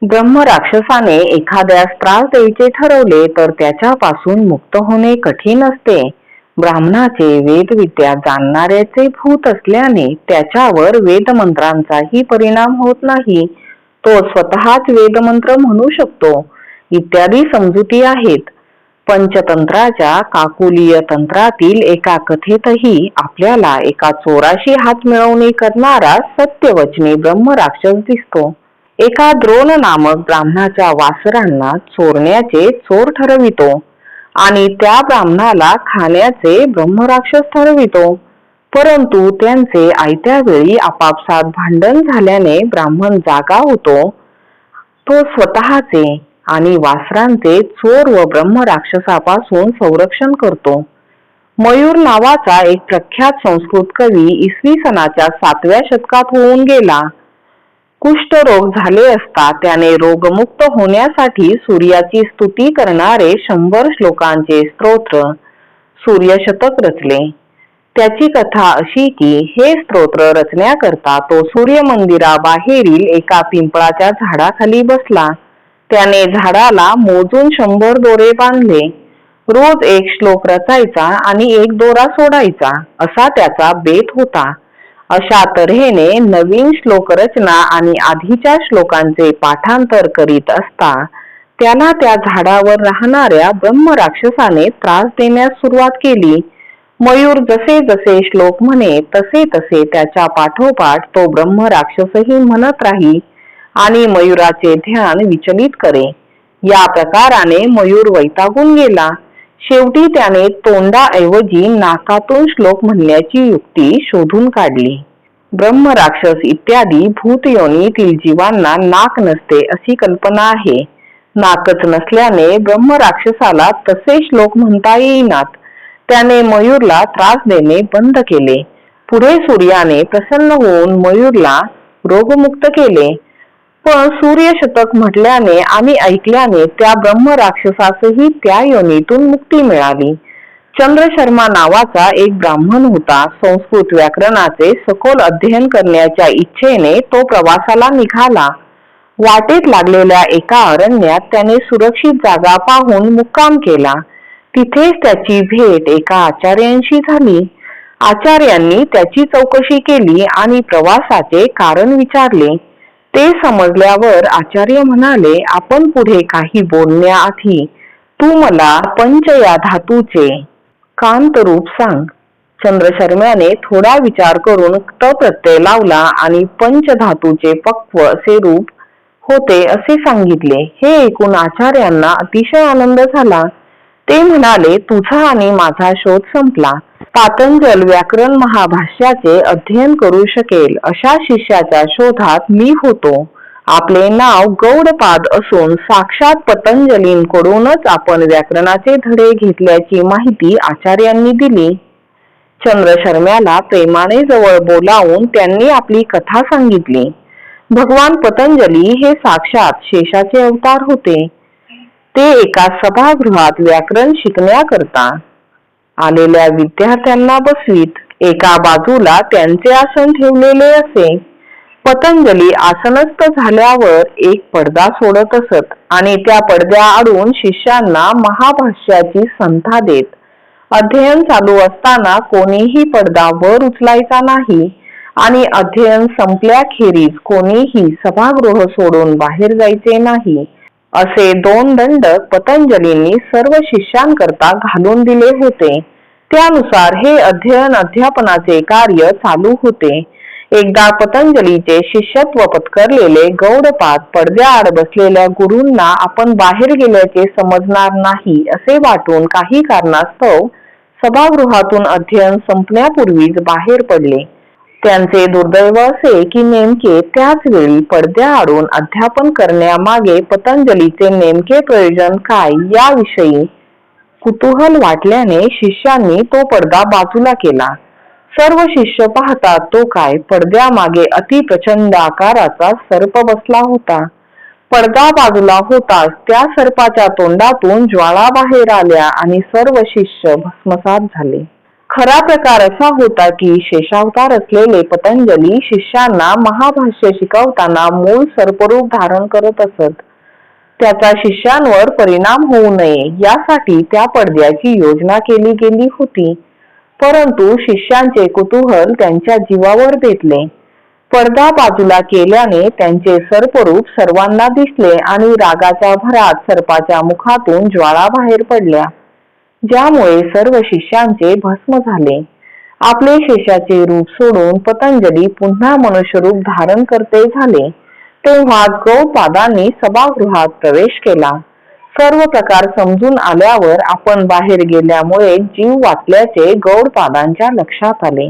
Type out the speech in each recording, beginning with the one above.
ब्रह्म राक्षसाने एखाद्यास त्रास द्यायचे ठरवले तर त्याच्यापासून मुक्त होणे कठीण असते. ब्राह्मणाचे वेदविद्या जाणणाऱ्याचे भूत असल्याने त्याच्यावर वेदमंत्रांचाही परिणाम होत नाही. तो स्वतःच वेदमंत्र म्हणू शकतो. इत्यादी समजुती आहेत. पंचतंत्राच्या काकुलीय तंत्रातील एका कथेतही आपल्याला एका चोराशी हात मिळवणी करणारा सत्यवचनी ब्रह्म राक्षस दिसतो. एका द्रोण नामक ब्राह्मणाच्या वासरांना चोरण्याचे चोर ठरवितो आणि त्या ब्राह्मणाला खाण्याचे ब्रह्मराक्षस ठरवितो. परंतु त्यांचे आयत्या वेळी आपापसात भांडण झाल्याने ब्राह्मण जागा होतो. तो स्वतःचे आणि वासरांचे चोर व ब्रह्म राक्षसापासून संरक्षण करतो. मयूर नावाचा एक प्रख्यात संस्कृत कवी इसवी सनाच्या 7व्या शतकात होऊन गेला. कुष्ठरोग झाले असता त्याने रोगमुक्त होण्यासाठी सूर्याची स्तुती करणारे 100 श्लोकांचे स्तोत्र सूर्यशतक रचले. त्याची कथा अशी की हे स्तोत्र रचण्याकरता तो सूर्य मंदिराबाहेरील एका पिंपळाच्या झाडाखाली बसला. त्याने झाडाला मोजून 100 दोरे बांधले. रोज एक श्लोक रचायचा आणि एक दोरा सोडायचा असा त्याचा बेत होता. अशा तऱ्हेने नवीन श्लोक रचना आणि आधीच्या श्लोकांचे पाठांतर करीत असता त्याला त्या झाडावर राहणाऱ्या ब्रह्म राक्षसाने त्रास देण्यास सुरुवात केली. मयूर जसे जसे श्लोक म्हणे तसे तसे त्याच्या पाठोपाठ तो ब्रह्म राक्षसही म्हणत राही आणि मयूराचे ध्यान विचलित करे. या प्रकाराने मयूर वैतागून गेला. शेवटी त्याने तोंडाऐवजी नाकातून श्लोक म्हणण्याची युक्ती शोधून काढली. ब्रह्म राक्षस इत्यादी भूतयोनीतील जीवांना नाक नसते अशी कल्पना आहे. नाकच नसल्याने ब्रह्म राक्षसाला तसे श्लोक म्हणता येईनात. त्याने मयूरला त्रास देणे बंद केले. पुढे सूर्याने प्रसन्न होऊन मयूरला रोगमुक्त केले. पण सूर्यशतक म्हटल्याने आणि ऐकल्याने त्या ब्रह्म राक्षसासही त्या योनीतून मुक्ती मिळाली. चंद्रशर्मा नावाचा एक ब्राह्मण होता. संस्कृत व्याकरणाचे सखोल अध्ययन करण्याच्या इच्छेने तो प्रवासाला निघाला. वाटेत लागलेल्या एका अरण्यात त्याने सुरक्षित जागा पाहून मुक्काम केला. तिथेच त्याची भेट एका आचार्यांशी झाली. आचार्यांनी त्याची चौकशी केली आणि प्रवासाचे कारण विचारले. ते समजल्यावर आचार्य म्हणाले, आपण पुढे काही बोलण्याआधी तू मला पंच या धातूचे कांतरूप सांग. चंद्रशर्म्याने थोडा विचार करून त प्रत्यय लावला आणि पंच धातूचे पक्व असे रूप होते असे सांगितले. हे ऐकून आचार्यांना अतिशय आनंद झाला. ते म्हणाले, तुझा आणि माझा शोध संपला. पातंजल व्याकरण महाभाष्याचे अध्ययन करू शकेल अशा शिष्याच्या शोधात मी होतो. आपले नाव गौडपाद असून साक्षात पतंजलींकडूनच आपण व्याकरणाचे धडे घेतल्याची माहिती आचार्यांनी दिली. चंद्रशर्म्याला प्रेमाने जवळ बोलावून त्यांनी आपली कथा सांगितली. भगवान पतंजली हे साक्षात शेषाचे अवतार होते. ते एका सभागृहात व्याकरण शिकण्याकरता आलेल्या विद्यार्थ्यांना बसवीत. एका बाजूला त्यांचे आसन ठेवलेले असे. पतंजली आसनस्थ झाल्यावर एक पडदा सोडत असत आणि त्या पडद्याआडून शिष्यांना महाभाष्याची संथा देत. अध्ययन चालू असताना कोणीही पडदा वर उचलायचा नाही आणि अध्ययन संपल्याखेरीज कोणीही सभागृह सोडून बाहेर जायचे नाही. असे 2 दंडक पतंजलींनी सर्व शिष्यांकरता घालून दिले होते. त्यानुसार हे अध्ययन अध्यापनाचे कार्य चालू होते. एकदा पतंजलीचे शिष्यत्व पत्करलेले गौडपाद पडद्याआड बसलेल्या गुरूंना आपण बाहेर गेल्याचे समजणार नाही असे वाटून काही कारणास्तव सभागृहातून अध्ययन संपण्यापूर्वीच बाहेर पडले. त्यांचे दुर्दैव असे की नेमके त्याच वेळी पडद्याआडून अध्यापन करण्यामागे पतंजलीचे नेमके प्रयोजन काय याविषयी कुतूहल वाटल्याने शिष्यांनी तो पडदा बाजूला केला. सर्व शिष्य पाहतात तो काय, पडद्यामागे अति प्रचंड आकाराचा सर्प बसला होता. पडदा बाजूला होताच त्या सर्पाच्या तोंडातून ज्वाळा बाहेर आल्या आणि सर्व शिष्य भस्मसात झाले. खरा प्रकार असा होता की शेषावतार असलेले पतंजली शिष्यांना महाभाष्य शिकवताना मूळ सर्परूप धारण करत असत. त्याचा शिष्यांवर परिणाम होऊ नये यासाठी त्या पडद्याची योजना केली गेली होती. परंतु शिष्यांचे कुतूहल त्यांच्या जीवावर बेतले. पडदा बाजूला केल्याने त्यांचे सर्परूप सर्वांना दिसले आणि रागाच्या भरात सर्पाच्या मुखातून ज्वाळा बाहेर पडल्या, ज्यामुळे सर्व शिष्यांचे भस्म झाले. आपले शेषाचे रूप सोडून पतंजली पुन्हा मनुष्यरूप धारण करते झाले. तेव्हा गौडपादांनी सभागृहात प्रवेश केला. सर्व प्रकार समजून आल्यावर आपण बाहेर गेल्यामुळे जीव वाचल्याचे गौडपादांच्या लक्षात आले.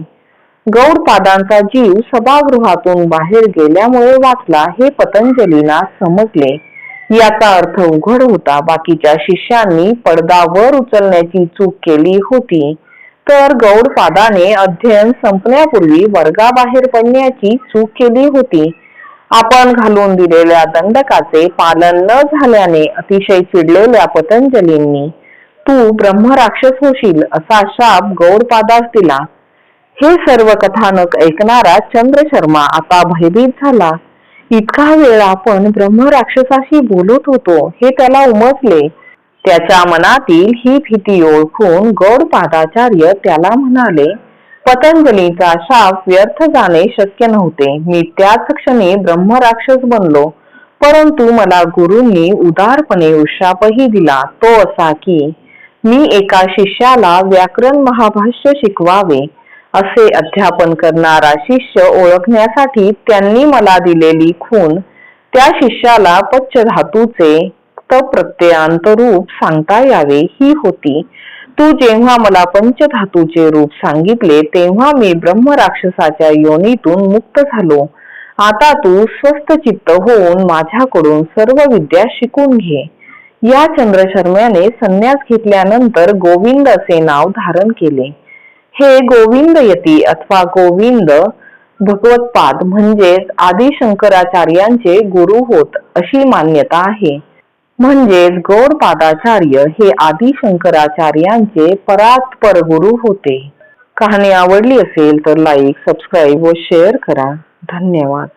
गौडपादांचा जीव सभागृहातून बाहेर गेल्यामुळे वाचला हे पतंजलींना समजले. याचा अर्थ उघड होता. बाकीच्या शिष्यांनी पडदा वर उचलण्याची चूक केली होती, तर गौडपादाने अध्ययन संपण्यापूर्वी वर्गाबाहेर पडण्याची चूक केली होती. आपण घालून दिलेल्या दंडकाचे पालन न झाल्याने अतिशय चिडलेल्या पतंजलींनी तू ब्रह्मराक्षस होशील असा शाप गौडपादास दिला. हे सर्व कथानक ऐकणारा चंद्रशर्मा आता भयभीत झाला. इतका वेळ आपण ब्रह्मराक्षसाशी बोलत होतो हे त्याला उमजले. त्याच्या मनातील ही भीती ओळखून गौडपादाचार्य त्याला म्हणाले, पतंजलीचा शाप व्यर्थ जाणे शक्य नव्हते. मी त्याच क्षणी ब्रह्मराक्षस बनलो. परंतु मला गुरूंनी उदारपणे उशापही दिला, तो असा की मी एका शिष्याला व्याकरण महाभाष्य शिकवावे. असे अध्यापन करणारा शिष्य ओळखण्यासाठी त्यांनी मला दिलेली खूण त्या शिष्याला पच्चधातूचे प्रत्ययांत रूप सांगता यावे ही होती. तू जेव्हा मला पंचधातूचे रूप सांगितले तेव्हा मी ब्रह्मराक्षसाच्या योनीतून मुक्त झालो. आता तू स्वस्थ चित्त होऊन माझ्याकडून सर्व विद्या शिकून घे. या चंद्रशर्म्याने संन्यास घेतल्यानंतर गोविंद असे नाव धारण केले. हे गोविंदयती अथवा गोविंद भगवत्पाद म्हणजेच आदि शंकराचार्यांचे गुरु होत अशी मान्यता आहे. म्हणजेच गौडपादाचार्य हे आदि शंकराचार्यांचे परात्पर गुरु होते. कहाणी आवडली असेल तर लाईक, सबस्क्राईब व शेअर करा. धन्यवाद.